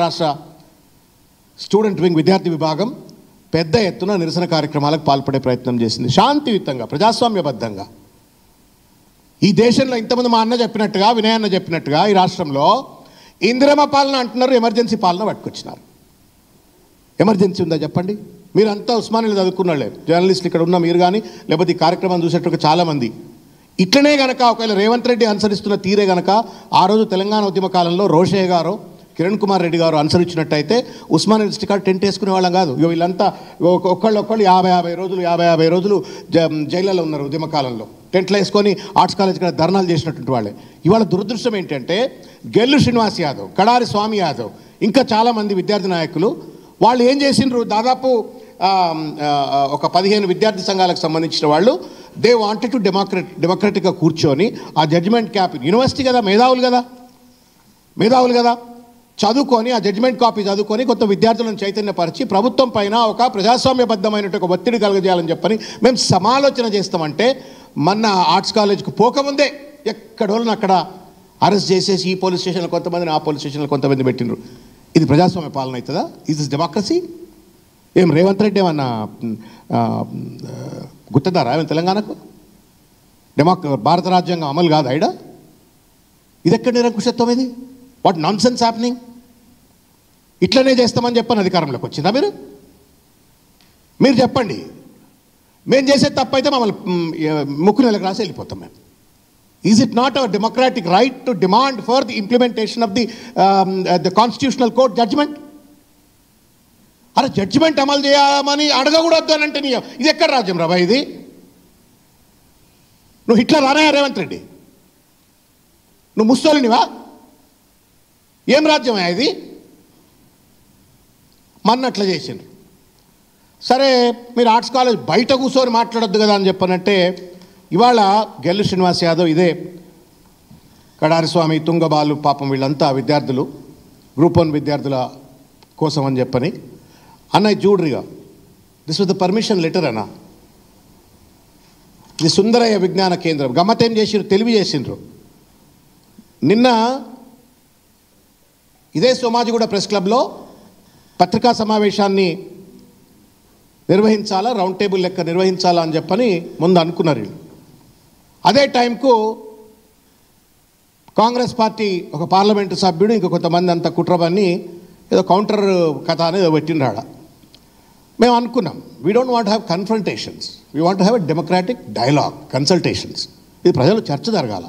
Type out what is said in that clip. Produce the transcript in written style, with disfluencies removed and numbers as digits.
రాష్ట్ర student wing విద్యార్థి విభాగం పెద్ద ఎత్తున నిరసన కార్యక్రమాలకు పాల్పడే ప్రయత్నం చేసింది. శాంతియుతంగా, ప్రజాస్వామ్యబద్ధంగా. ఈ దేశంలో ఇంతమంది మా అన్న చెప్పినట్టుగా, వినయ్ అన్న చెప్పినట్టుగా, ఈ రాష్ట్రంలో ఇందిరమ్మ పాలన అంటున్నారు, ఎమర్జెన్సీ పాలన పట్టుకొచ్చినారు. ఎమర్జెన్సీ ఉందా చెప్పండి? మీరంతా ఉస్మానియాలో చదువుకున్నాళ్ళే, జర్నలిస్టులు ఇక్కడ ఉన్న మీరు కానీ, లేకపోతే ఈ కార్యక్రమం చూసేట్టుగా చాలామంది. ఇట్లనే గనక ఒకవేళ రేవంత్ రెడ్డి అనుసరిస్తున్న తీరే గనక ఆ రోజు తెలంగాణ ఉద్యమ కాలంలో రోషయ్య గారు, కిరణ్ కుమార్ రెడ్డి గారు అనుసరించినట్టయితే ఉస్మాన్ యూనివర్సిటీ కాడ టెంట్ వేసుకునే వాళ్ళం కాదు. వీళ్ళంతా ఒకళ్ళు 50 రోజులు జైళ్ళలో ఉన్నారు ఉద్యమ కాలంలో. టెంట్లు వేసుకొని ఆర్ట్స్ కాలేజ్ కాడ ధర్నాలు చేసినటువంటి వాళ్ళే. ఇవాళ దురదృష్టం ఏంటంటే గెల్లు శ్రీనివాస్ యాదవ్, కడారి స్వామి యాదవ్, ఇంకా చాలామంది విద్యార్థి నాయకులు వాళ్ళు ఏం చేసిండ్రు, దాదాపు ఒక 15 విద్యార్థి సంఘాలకు సంబంధించిన వాళ్ళు దే వాంటెడ్ టు డెమోక్రటిక్గా కూర్చొని ఆ జడ్జిమెంట్ క్యాప్, యూనివర్సిటీ కదా, మేధావులు కదా, చదువుకొని ఆ జడ్జిమెంట్ కాపీ చదువుకొని కొంత విద్యార్థులను చైతన్యపరిచి ప్రభుత్వం పైన ఒక ప్రజాస్వామ్యబద్ధమైనటువంటి ఒక ఒత్తిడి కలగజేయాలని చెప్పని మేము సమాలోచన చేస్తామంటే మొన్న ఆర్ట్స్ కాలేజ్కి పోకముందే ఎక్కడోళ్ళని అక్కడ అరెస్ట్ చేసేసి ఈ పోలీస్ స్టేషన్లో కొంతమందిని, ఆ పోలీస్ స్టేషన్లో కొంతమంది పెట్టినరు. ఇది ప్రజాస్వామ్య పాలన అవుతుందా? Is this democracy? ఏం రేవంత్ రెడ్డి ఏమన్నా గుర్తుందారా ఏమైనా తెలంగాణకు? భారత రాజ్యాంగం అమలు కాదు ఐడా? ఇది ఎక్కడ నిరంకుశత్వం? ఇది వాట్ నాన్ సెన్స్ హ్యాపెనింగ్? ఇట్లనే చేస్తామని చెప్పని అధికారంలోకి వచ్చిందా మీరు చెప్పండి. మేము చేసే తప్పు అయితే మమ్మల్ని ముక్కు నెలకు రాసి వెళ్ళిపోతాం మేము. Is it not our democratic right to demand for the implementation of the constitutional court judgement? అరే జడ్జిమెంట్ అమలు చేయమని అడగకూడదు అని అంటే ఇది ఎక్కడ రాజ్యం రాబా? ఇది నువ్వు హిట్లర్ రానాయా రేవంత్ రెడ్డి? నువ్వు ముస్సోలినివా? ఏం రాజ్యమే ఇది? మన్నట్లా చేసిండ్రు. సరే మీరు ఆర్ట్స్ కాలేజ్ బయట కూర్చొని మాట్లాడొద్దు కదా అని చెప్పనంటే ఇవాళ గెల్లు శ్రీనివాస్ యాదవ్, ఇదే కడారి స్వామి, తుంగబాలు, పాపం వీళ్ళంతా విద్యార్థులు, గ్రూప్ 1 విద్యార్థుల కోసం అని చెప్పని అన్నయ్య చూడ్రిగా, this was the permission letter అన్న. ఇది సుందరయ్య విజ్ఞాన కేంద్రం. గమ్మతేం చేసిండ్రు, తెలివి చేసిండ్రు. నిన్న ఇదే సోమాజిగూడ ప్రెస్ క్లబ్లో పత్రికా సమావేశాన్ని నిర్వహించాలా, రౌండ్ టేబుల్ లెక్క నిర్వహించాలా అని చెప్పని ముందు అనుకున్నారు వీళ్ళు. అదే టైంకు కాంగ్రెస్ పార్టీ ఒక పార్లమెంటు సభ్యుడు ఇంకా కొంతమంది అంతా కుట్రబన్ని ఏదో కౌంటర్ కథ అనేది పెట్టిండ్రాడ. మేము అనుకున్నాం, we don't want have confrontations, we want have a democratic dialogue, consultations. ఇది ప్రజలు చర్చ జరగాల.